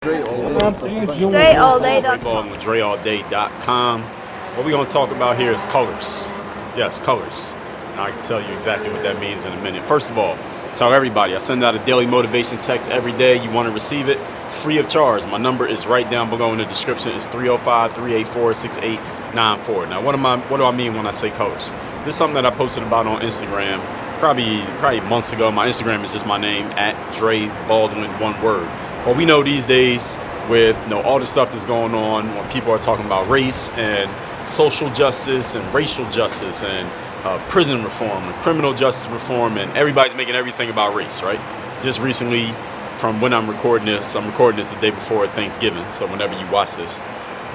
DreAllDay.com. With DreAllDay.com. What we're going to talk about here is colors. Yes, colors. And I can tell you exactly what that means in a minute. First of all, tell everybody, I send out a daily motivation text every day. You want to receive it free of charge. My number is right down below in the description. It's 305-384-6894. Now, what do I mean when I say colors? This is something that I posted about on Instagram probably months ago. My Instagram is just my name, at Dre Baldwin, one word. Well, we know these days with all the stuff that's going on when people are talking about race and social justice and racial justice and prison reform and criminal justice reform, and everybody's making everything about race, right? Just recently, from when I'm recording this the day before Thanksgiving, so whenever you watch this,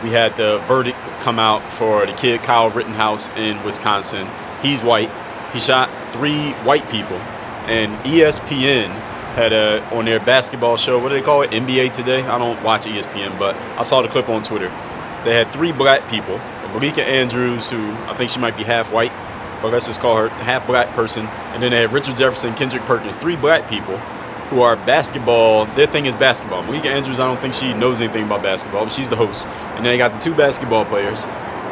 we had the verdict come out for the kid Kyle Rittenhouse in Wisconsin. He's white. He shot 3 white people, and ESPN had on their basketball show, what do they call it, NBA Today? I don't watch ESPN, but I saw the clip on Twitter. They had 3 black people, Malika Andrews, who I think she might be half white, but let's just call her half black person, and then they had Richard Jefferson, Kendrick Perkins, 3 black people who are basketball. Their thing is basketball. Malika Andrews, I don't think she knows anything about basketball, but she's the host. And then they got the 2 basketball players,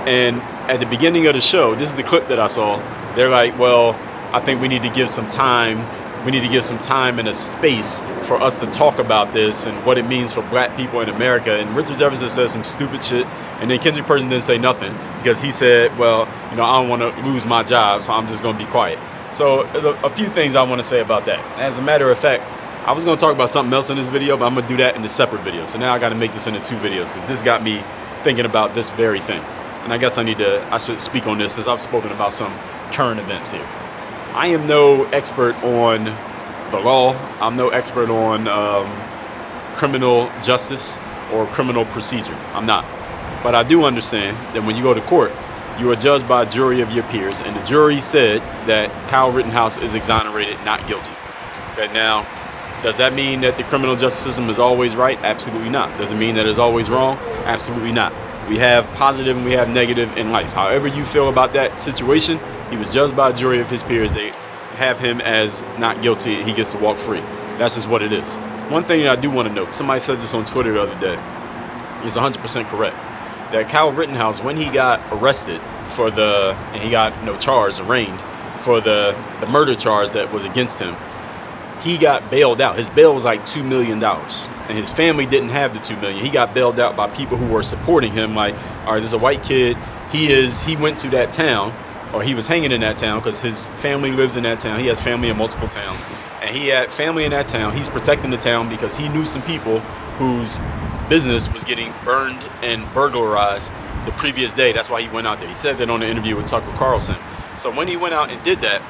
and at the beginning of the show, this is the clip that I saw, they're like, well, I think we need to give some time. We need to give some time and a space for us to talk about this and what it means for black people in America. And Richard Jefferson said some stupid shit, and then Kendrick Perkins didn't say nothing because he said, well, I don't want to lose my job, so I'm just going to be quiet. So there's a few things I want to say about that. As a matter of fact, I was going to talk about something else in this video, but I'm going to do that in a separate video. So now I got to make this into 2 videos because this got me thinking about this very thing. And I guess I should speak on this, as I've spoken about some current events here. I am no expert on the law. I'm no expert on criminal justice or criminal procedure. I'm not. But I do understand that when you go to court, you are judged by a jury of your peers, and the jury said that Kyle Rittenhouse is exonerated, not guilty. Okay, now, does that mean that the criminal justice system is always right? Absolutely not. Does it mean that it's always wrong? Absolutely not. We have positive and we have negative in life. However you feel about that situation, he was judged by a jury of his peers. They have him as not guilty. He gets to walk free. That's just what it is. One thing that I do want to note, somebody said this on Twitter the other day, is 100% correct, that Kyle Rittenhouse, when he got arrested and he got no charge, arraigned for the murder charge that was against him, he got bailed out. His bail was like $2 million, and his family didn't have the $2 million. He got bailed out by people who were supporting him. Like, all right, this is a white kid. He went to that town, or he was hanging in that town because his family lives in that town. He has family in multiple towns, and he had family in that town. He's protecting the town because he knew some people whose business was getting burned and burglarized the previous day. That's why he went out there. He said that on the interview with Tucker Carlson. So when he went out and did that,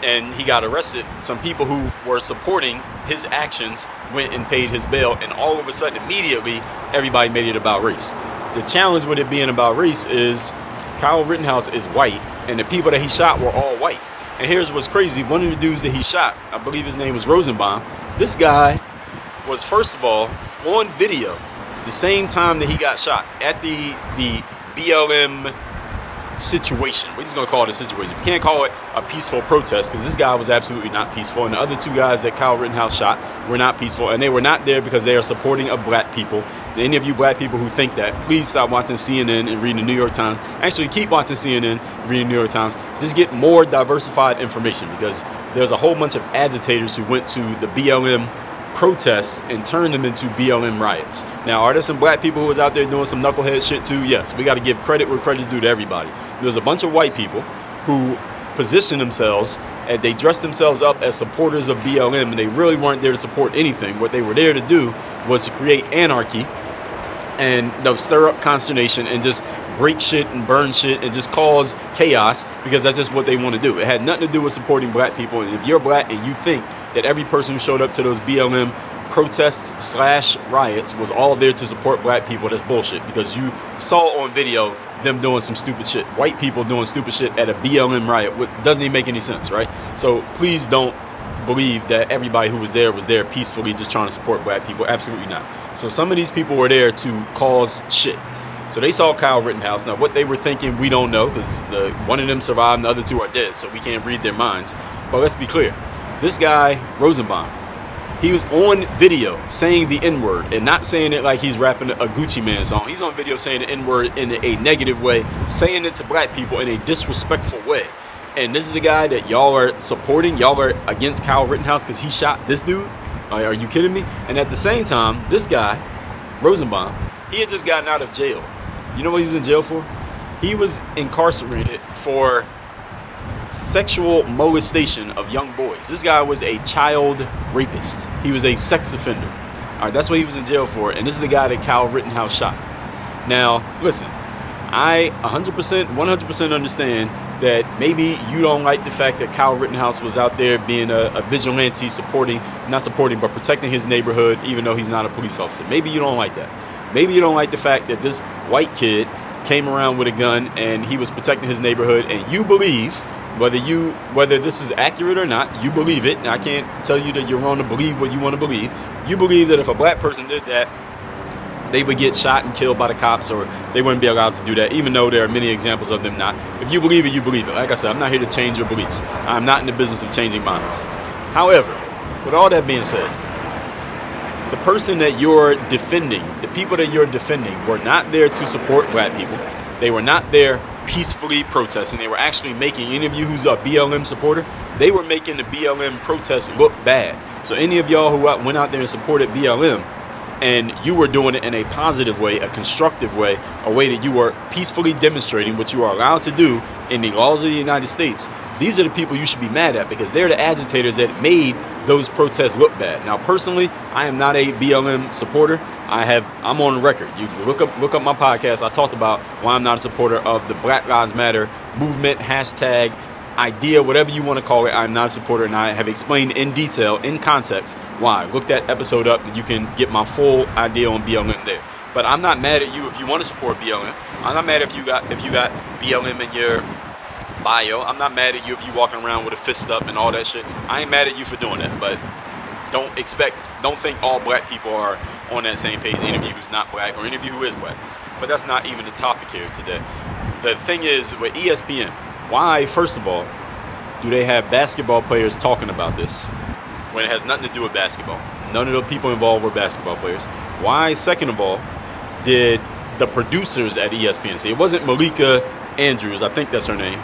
and he got arrested, some people who were supporting his actions went and paid his bail, and all of a sudden, immediately, everybody made it about race. The challenge with it being about race is Kyle Rittenhouse is white, and the people that he shot were all white. And here's what's crazy. One of the dudes that he shot, I believe his name was Rosenbaum, this guy was, first of all, on video the same time that he got shot at the BLM situation. We're just going to call it a situation. We can't call it a peaceful protest because this guy was absolutely not peaceful, and the other 2 guys that Kyle Rittenhouse shot were not peaceful, and they were not there because they are supporting of black people. Any of you black people who think that, please stop watching CNN and reading the New York Times. Actually, keep watching CNN and reading the New York Times. Just get more diversified information, because there's a whole bunch of agitators who went to the BLM protests and turned them into BLM riots. Now, are there some black people who was out there doing some knucklehead shit too? Yes, we got to give credit where credit's due to everybody. There's a bunch of white people who position themselves and they dress themselves up as supporters of BLM, and they really weren't there to support anything. What they were there to do was to create anarchy and stir up consternation and just break shit and burn shit and just cause chaos, because that's just what they want to do. It had nothing to do with supporting black people. And if you're black and you think that every person who showed up to those BLM protests / riots was all there to support black people, that's bullshit, because you saw on video them doing some stupid shit. White people doing stupid shit at a BLM riot. Doesn't even make any sense, right? So please don't believe that everybody who was there peacefully just trying to support black people. Absolutely not. So some of these people were there to cause shit. So they saw Kyle Rittenhouse. Now, what they were thinking, we don't know, because one of them survived and the other 2 are dead, so we can't read their minds. But let's be clear. This guy, Rosenbaum, He was on video saying the N-word and not saying it like he's rapping a Gucci Mane song. He's on video saying the N-word in a negative way, saying it to black people in a disrespectful way. And this is a guy that y'all are supporting. Y'all are against Kyle Rittenhouse because he shot this dude. Are you kidding me? And at the same time, this guy, Rosenbaum, he had just gotten out of jail. You know what he was in jail for? He was incarcerated for sexual molestation of young boys. This guy was a child rapist. He was a sex offender. All right, that's what he was in jail for. And this is the guy that Kyle Rittenhouse shot. Now, listen, I 100% understand that maybe you don't like the fact that Kyle Rittenhouse was out there being a vigilante, but protecting his neighborhood, even though he's not a police officer. Maybe you don't like that. Maybe you don't like the fact that this white kid came around with a gun and he was protecting his neighborhood, and you believe, whether this is accurate or not, you believe it. And I can't tell you that you're wrong to believe what you want to believe. You believe that if a black person did that, they would get shot and killed by the cops, or they wouldn't be allowed to do that, even though there are many examples of them not. If you believe it, you believe it. Like I said, I'm not here to change your beliefs. I'm not in the business of changing minds. However, with all that being said, the person that you're defending, the people that you're defending, were not there to support black people. They were not there peacefully protesting. They were actually making, any of you who's a BLM supporter, they were making the BLM protests look bad. So any of y'all who went out there and supported BLM, and you were doing it in a positive way, a constructive way, a way that you were peacefully demonstrating what you are allowed to do in the laws of the United States, these are the people you should be mad at, because they're the agitators that made those protests look bad. Now, personally, I am not a BLM supporter. I'm on record. You look up my podcast. I talked about why I'm not a supporter of the Black Lives Matter movement, hashtag, idea, whatever you want to call it. I'm not a supporter, and I have explained in detail, in context, why. Look that episode up, and you can get my full idea on BLM there. But I'm not mad at you if you want to support BLM. I'm not mad if you got BLM in your bio. I'm not mad at you if you walking around with a fist up and all that shit. I ain't mad at you for doing that, but don't think all black people are on that same page. Any of you who's not black, or any of you who is black. But that's not even the topic here today. The thing is, with ESPN, why, first of all, do they have basketball players talking about this when it has nothing to do with basketball? None of the people involved were basketball players. Why, second of all, did the producers at ESPN say, it wasn't Malika Andrews, I think that's her name,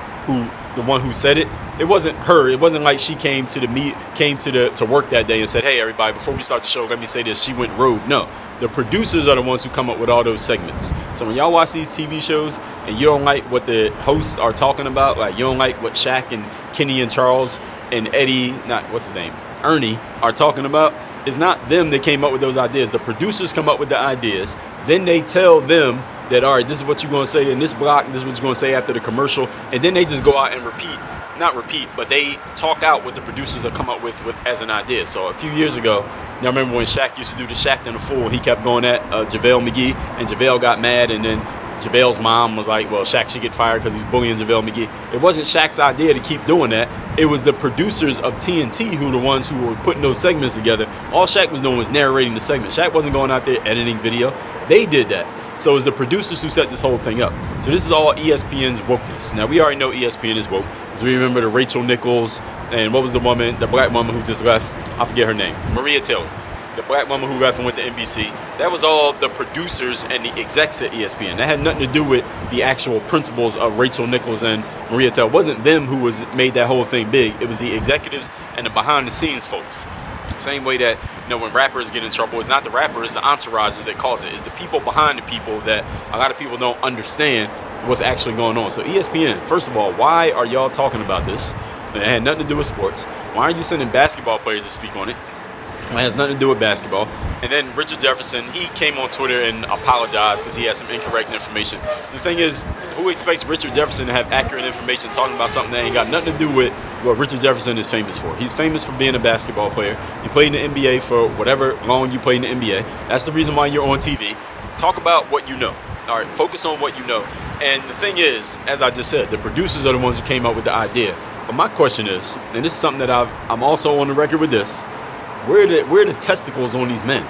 the one who said it. It wasn't her. It wasn't like she came to work that day and said, hey, everybody, before we start the show, let me say this. She went rogue. No. The producers are the ones who come up with all those segments. So when y'all watch these TV shows and you don't like what the hosts are talking about, like you don't like what Shaq and Kenny and Charles and Ernie are talking about, it's not them that came up with those ideas. The producers come up with the ideas. Then they tell them that, all right, this is what you're going to say in this block. This is what you're going to say after the commercial. And then they just go out and not repeat, but they talk out what the producers have come up with as an idea. So a few years ago, y'all remember when Shaq used to do the Shaq and the Fool? He kept going at JaVale McGee, and JaVale got mad, and then JaVale's mom was like, well, Shaq should get fired because he's bullying JaVale McGee. It wasn't Shaq's idea to keep doing that. It was the producers of TNT who were the ones who were putting those segments together. All Shaq was doing was narrating the segment. Shaq wasn't going out there editing video. They did that. So it was the producers who set this whole thing up. So this is all ESPN's wokeness. Now, we already know ESPN is woke. So we remember the Rachel Nichols, and what was the black woman who just left? I forget her name. Maria Taylor. The black woman who left and went to NBC. That was all the producers and the execs at ESPN. That had nothing to do with the actual principles of Rachel Nichols and Maria Taylor. It wasn't them who made that whole thing big. It was the executives and the behind-the-scenes folks. Same way that, when rappers get in trouble, it's not the rapper, it's the entourages that cause it. It's the people behind the people that a lot of people don't understand what's actually going on. So ESPN, first of all, why are y'all talking about this? It had nothing to do with sports. Why are you sending basketball players to speak on it? It has nothing to do with basketball. And then Richard Jefferson, he came on Twitter and apologized because he had some incorrect information. The thing is, who expects Richard Jefferson to have accurate information talking about something that ain't got nothing to do with what Richard Jefferson is famous for? He's famous for being a basketball player. You played in the NBA for whatever long you played in the NBA. That's the reason why you're on TV. Talk about what you know. All right, focus on what you know. And the thing is, as I just said, the producers are the ones who came up with the idea. But my question is, and this is something that I'm also on the record with this, where are the testicles on these men?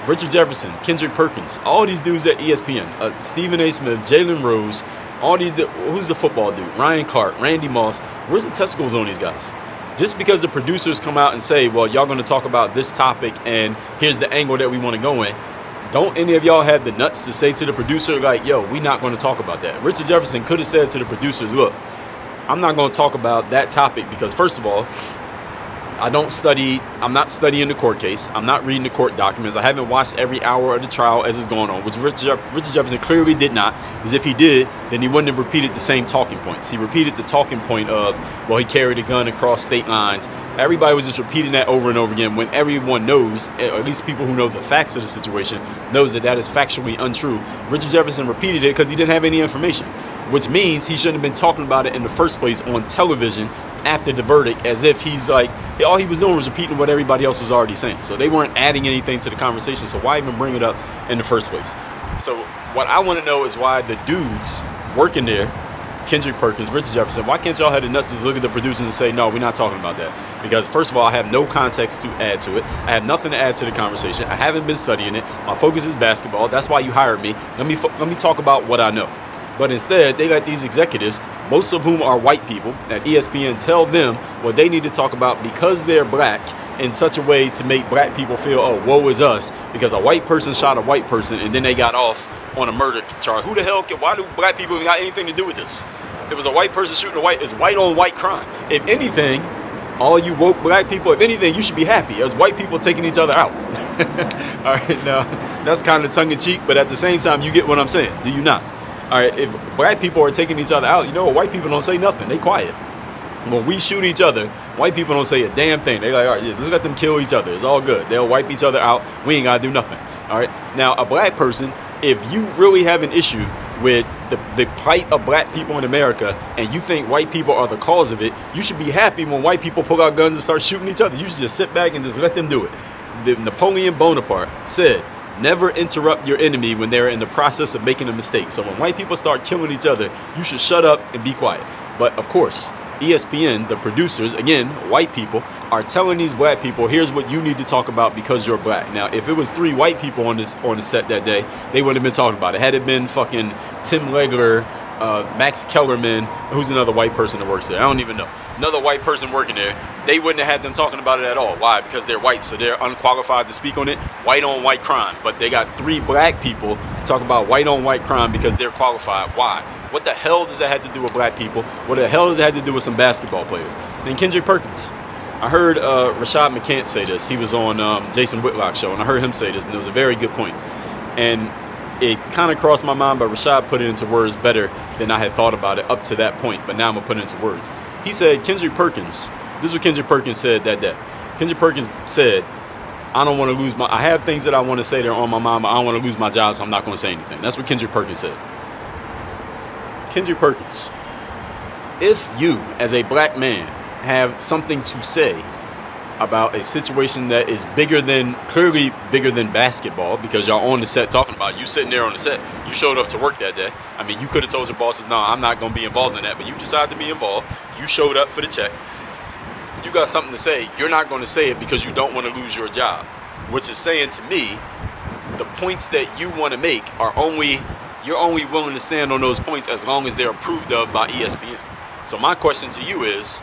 Richard Jefferson, Kendrick Perkins, all these dudes at ESPN, Stephen A. Smith, Jalen Rose, all these, who's the football dude? Ryan Clark, Randy Moss. Where's the testicles on these guys? Just because the producers come out and say, well, y'all going to talk about this topic and here's the angle that we want to go in, don't any of y'all have the nuts to say to the producer, like, yo, we not going to talk about that? Richard Jefferson could have said to the producers, look, I'm not going to talk about that topic because, first of all, I'm not studying the court case. I'm not reading the court documents. I haven't watched every hour of the trial as it's going on, which Richard Jefferson clearly did not. Because if he did, then he wouldn't have repeated the same talking points. He repeated the talking point of, well, he carried a gun across state lines. Everybody was just repeating that over and over again when everyone knows, at least people who know the facts of the situation, knows that is factually untrue. Richard Jefferson repeated it because he didn't have any information, which means he shouldn't have been talking about it in the first place on television after the verdict, as if he's like, all he was doing was repeating what everybody else was already saying. So they weren't adding anything to the conversation, so why even bring it up in the first place? So what I want to know is why the dudes working there, Kendrick Perkins, Richard Jefferson, why can't y'all have the nuts to look at the producers and say, no, we're not talking about that? Because first of all, I have no context to add to it. I have nothing to add to the conversation. I haven't been studying it. My focus is basketball. That's why you hired me. Let me talk about what I know. But instead, they let these executives, most of whom are white people, at ESPN tell them what they need to talk about because they're black in such a way to make black people feel, oh, woe is us, because a white person shot a white person and then they got off on a murder charge. Who the hell, why do black people even got anything to do with this? It was a white person shooting a white, it's white on white crime. If anything, all you woke black people, if anything, you should be happy as white people taking each other out. All right, now, that's kind of tongue-in-cheek, but at the same time, you get what I'm saying, do you not? All right, if black people are taking each other out, you know what? White people don't say nothing. They quiet. When we shoot each other, white people don't say a damn thing. They like, all right, yeah, just let them kill each other. It's all good. They'll wipe each other out. We ain't got to do nothing. All right. Now, a black person, if you really have an issue with the plight of black people in America and you think white people are the cause of it, you should be happy when white people pull out guns and start shooting each other. You should just sit back and just let them do it. Napoleon Bonaparte said, never interrupt your enemy when they're in the process of making a mistake. So when white people start killing each other, you should shut up and be quiet. But of course, ESPN, the producers, again, white people, are telling these black people, here's what you need to talk about because you're black. Now, if it was 3 white people on the set that day, they wouldn't have been talking about it. Had it been fucking Tim Legler, Max Kellerman, who's another white person that works there, I don't even know, another white person working there, they wouldn't have had them talking about it at all. Why? Because they're white, so they're unqualified to speak on it. White on white crime. But they got 3 black people to talk about white on white crime because they're qualified. Why? What the hell does that have to do with black people? What the hell does that have to do with some basketball players? And Kendrick Perkins. I heard Rashad McCants say this. He was on Jason Whitlock's show, and I heard him say this, and it was a very good point. And it kind of crossed my mind, but Rashad put it into words better than I had thought about it up to that point. But now I'm going to put it into words. He said, Kendrick Perkins, this is what Kendrick Perkins said that day. Kendrick Perkins said, I have things that I want to say that are on my mind, but I don't want to lose my job, so I'm not going to say anything. That's what Kendrick Perkins said. Kendrick Perkins, if you, as a black man, have something to say about a situation that is clearly bigger than basketball, because y'all on the set talking about it, you sitting there on the set, you showed up to work that day. I mean, you could have told your bosses, no, I'm not going to be involved in that, but you decided to be involved. You showed up for the check. You got something to say. You're not going to say it because you don't want to lose your job, which is saying to me, the points that you want to make you're only willing to stand on those points as long as they're approved of by ESPN. So my question to you is,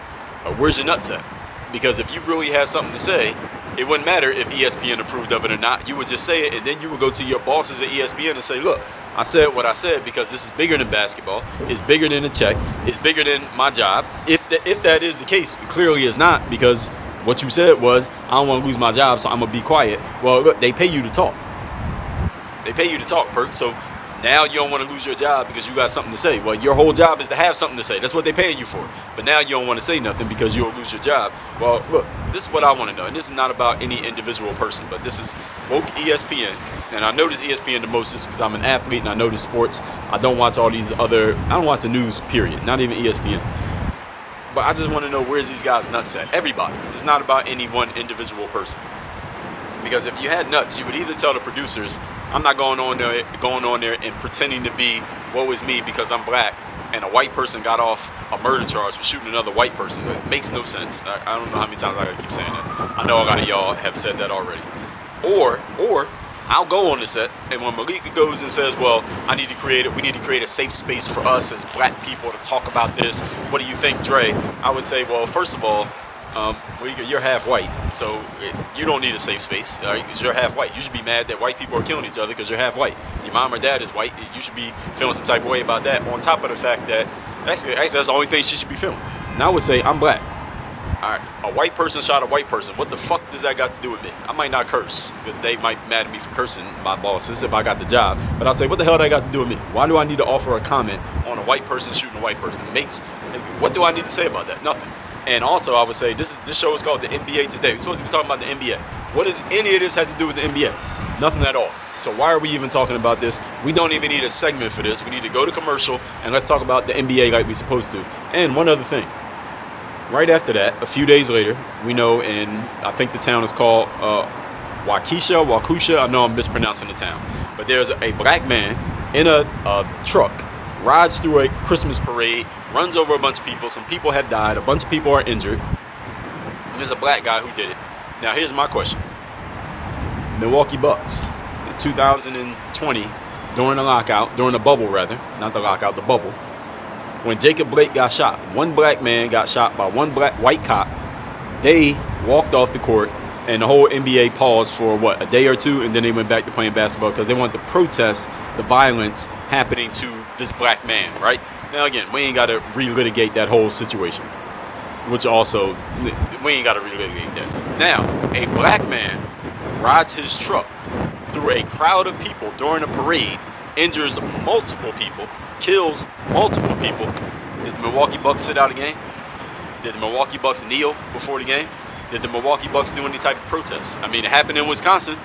where's your nuts at? Because if you really had something to say, it wouldn't matter if ESPN approved of it or not. You would just say it, and then you would go to your bosses at ESPN and say, look, I said what I said because this is bigger than basketball. It's bigger than a check. It's bigger than my job. If that is the case, it clearly is not, because what you said was, I don't want to lose my job, so I'm going to be quiet. Well, look, they pay you to talk. They pay you to talk, Perk. So now you don't want to lose your job because you got something to say. Well, your whole job is to have something to say. That's what they're paying you for. But now you don't want to say nothing because you'll lose your job. Well, look, this is what I want to know. And this is not about any individual person, but this is woke ESPN. And I notice ESPN the most just because I'm an athlete and I notice sports. I don't watch I don't watch the news, period. Not even ESPN. But I just want to know, where's these guys' nuts at? Everybody. It's not about any one individual person. Because if you had nuts, you would either tell the producers, I'm not going on there and pretending to be woe is me because I'm black and a white person got off a murder charge for shooting another white person. It makes no sense. I don't know how many times I gotta keep saying that. I know a lot of y'all have said that already. Or I'll go on the set, and when Malika goes and says, well, we need to create a safe space for us as black people to talk about this. What do you think, Dre? I would say, well, first of all, well, you're half white, so you don't need a safe space, all right? Because you're half white. You should be mad that white people are killing each other because you're half white. Your mom or dad is white. You should be feeling some type of way about that. On top of the fact that actually that's the only thing she should be feeling. Now I would say I'm black. All right, a white person shot a white person. What the fuck does that got to do with me? I might not curse because they might be mad at me for cursing my bosses if I got the job. But I'll say, what the hell that got to do with me? Why do I need to offer a comment on a white person shooting a white person? What do I need to say about that? Nothing. And also, I would say this show is called the NBA Today. We're supposed to be talking about the NBA. What does any of this have to do with the NBA? Nothing at all. So why are we even talking about this? We don't even need a segment for this. We need to go to commercial and let's talk about the NBA like we're supposed to. And one other thing. Right after that, a few days later, we know I think the town is called Waukesha. I know I'm mispronouncing the town. But there's a black man in a truck, rides through a Christmas parade, runs over a bunch of people. Some people have died. A bunch of people are injured. And there's a black guy who did it. Now, here's my question. Milwaukee Bucks, in 2020, during the bubble, not the lockout, the bubble, when Jacob Blake got shot, one black man got shot by one white cop. They walked off the court, and the whole NBA paused for a day or two, and then they went back to playing basketball because they wanted to protest the violence happening to this black man, right? Now, again, we ain't got to relitigate that whole situation, which also, we ain't got to relitigate that. Now, a black man rides his truck through a crowd of people during a parade, injures multiple people, kills multiple people. Did the Milwaukee Bucks sit out a game? Did the Milwaukee Bucks kneel before the game? Did the Milwaukee Bucks do any type of protest? I mean, it happened in Wisconsin.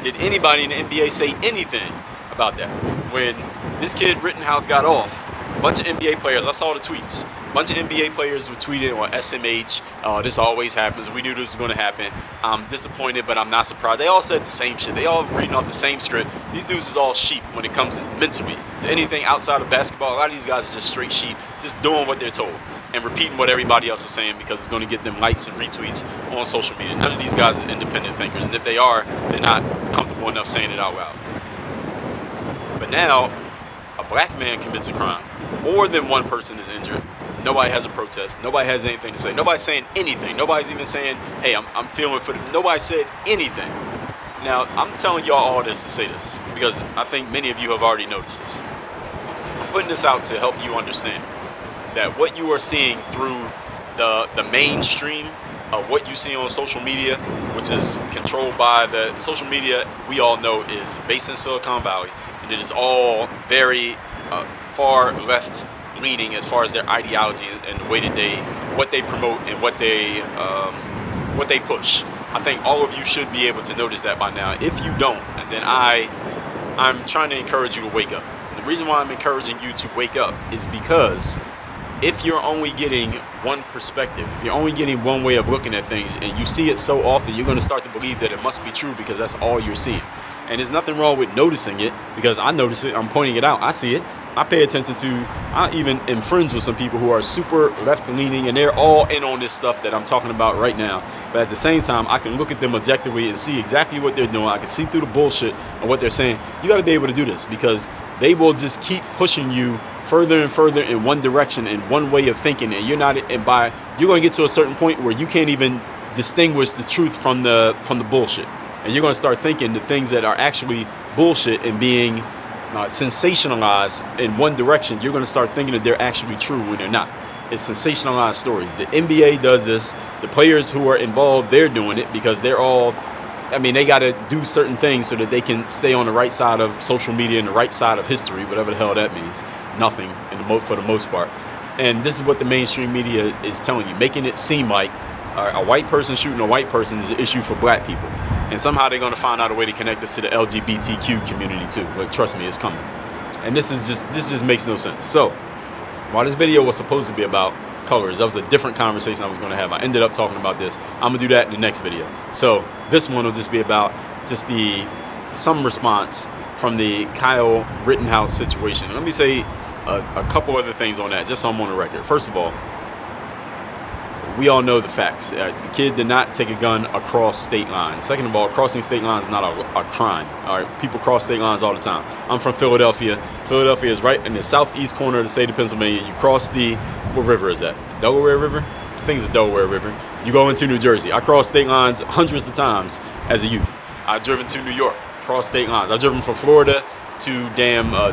Did anybody in the NBA say anything about that? When this kid Rittenhouse got off, a bunch of NBA players, I saw the tweets, a bunch of NBA players were tweeting on SMH, this always happens, we knew this was going to happen, I'm disappointed but I'm not surprised. They all said the same shit, they all reading off the same script. These dudes is all sheep when it comes mentally to anything outside of basketball. A lot of these guys are just straight sheep, just doing what they're told and repeating what everybody else is saying because it's going to get them likes and retweets on social media. None of these guys are independent thinkers, and if they are, they're not comfortable enough saying it out loud. But now, a black man commits a crime. More than one person is injured. Nobody has a protest. Nobody has anything to say. Nobody's saying anything. Nobody's even saying, hey, I'm feeling for them. Nobody said anything. Now, I'm telling y'all all this to say this because I think many of you have already noticed this. I'm putting this out to help you understand that what you are seeing through the mainstream of what you see on social media, which is controlled by the social media we all know is based in Silicon Valley, and it is all very far left leaning as far as their ideology and the way that what they promote and what they push. I think all of you should be able to notice that by now. If you don't, then I'm trying to encourage you to wake up. The reason why I'm encouraging you to wake up is because if you're only getting one perspective, if you're only getting one way of looking at things and you see it so often, you're going to start to believe that it must be true because that's all you're seeing. And there's nothing wrong with noticing it because I notice it, I'm pointing it out, I see it. I pay attention to, I even am friends with some people who are super left-leaning and they're all in on this stuff that I'm talking about right now. But at the same time, I can look at them objectively and see exactly what they're doing. I can see through the bullshit of what they're saying. You got to be able to do this because they will just keep pushing you further and further in one direction and one way of thinking. And you're going to get to a certain point where you can't even distinguish the truth from the bullshit. And you're going to start thinking the things that are actually bullshit and being sensationalized in one direction, you're going to start thinking that they're actually true when they're not. It's sensationalized stories. The NBA does this. The players who are involved, they're doing it because they're all, they got to do certain things so that they can stay on the right side of social media and the right side of history, whatever the hell that means. Nothing for the most part. And this is what the mainstream media is telling you, making it seem like a white person shooting a white person is an issue for black people. And somehow they're going to find out a way to connect us to the LGBTQ community too. But trust me, it's coming. And this just makes no sense. So while this video was supposed to be about colors, that was a different conversation I was going to have. I ended up talking about this. I'm going to do that in the next video. So this one will just be about just some response from the Kyle Rittenhouse situation. Let me say a couple other things on that, just so I'm on the record. First of all, we all know the facts. The kid did not take a gun across state lines. Second of all, crossing state lines is not a crime. All right, people cross state lines all the time. I'm from Philadelphia. Philadelphia is right in the southeast corner of the state of Pennsylvania. You cross what river is that? Delaware River? things a Delaware River. You go into New Jersey. I crossed state lines hundreds of times as a youth. I've driven to New York, crossed state lines. I've driven from Florida to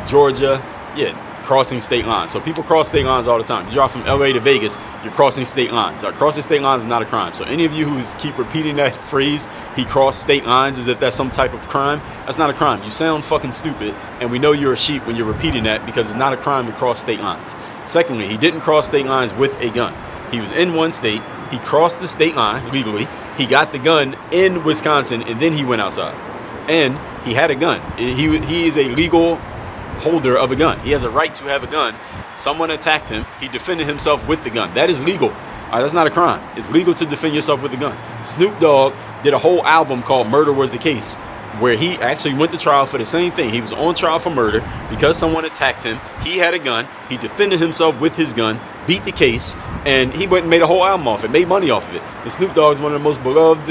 Georgia. Yeah, crossing state lines. So people cross state lines all the time. You drive from LA to Vegas, you're crossing state lines. Crossing state lines is not a crime. So any of you who keep repeating that phrase, he crossed state lines, as if that's some type of crime, that's not a crime. You sound fucking stupid, and we know you're a sheep when you're repeating that, because it's not a crime to cross state lines. Secondly, he didn't cross state lines with a gun. He was in one state, he crossed the state line legally, he got the gun in Wisconsin, and then he went outside. And he had a gun. He is a legal holder of a gun. He has a right to have a gun. Someone attacked him. He defended himself with the gun. That is legal. That's not a crime. It's legal to defend yourself with a gun. Snoop Dogg did a whole album called Murder Was the Case, where he actually went to trial for the same thing. He was on trial for murder because someone attacked him. He had a gun. He defended himself with his gun, beat the case, and he went and made a whole album off it, made money off of it. And Snoop Dogg is one of the most beloved,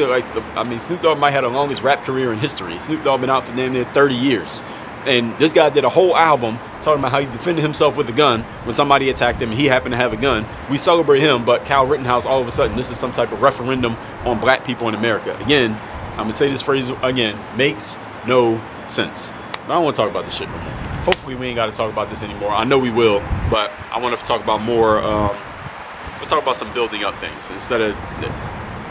Snoop Dogg might have the longest rap career in history. Snoop Dogg been out for damn near 30 years. And this guy did a whole album talking about how he defended himself with a gun when somebody attacked him and he happened to have a gun. We celebrate him, but Kyle Rittenhouse, all of a sudden, this is some type of referendum on black people in America. Again, I'm going to say this phrase again, makes no sense. But I don't want to talk about this shit no more. Hopefully we ain't got to talk about this anymore. I know we will, but I want to talk about more, let's talk about some building up things instead of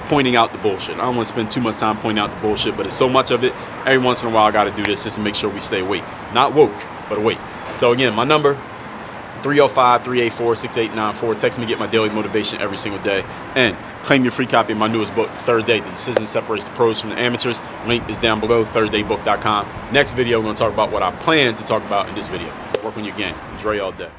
pointing out the bullshit. I don't want to spend too much time pointing out the bullshit, but it's so much of it. Every once in a while, I got to do this just to make sure we stay awake. Not woke, but awake. So again, my number, 305-384-6894. Text me, get my daily motivation every single day. And claim your free copy of my newest book, Third Day, The Decision Separates the Pros from the Amateurs. Link is down below, thirddaybook.com. Next video, we're going to talk about what I plan to talk about in this video. Work on your game. Dre all day.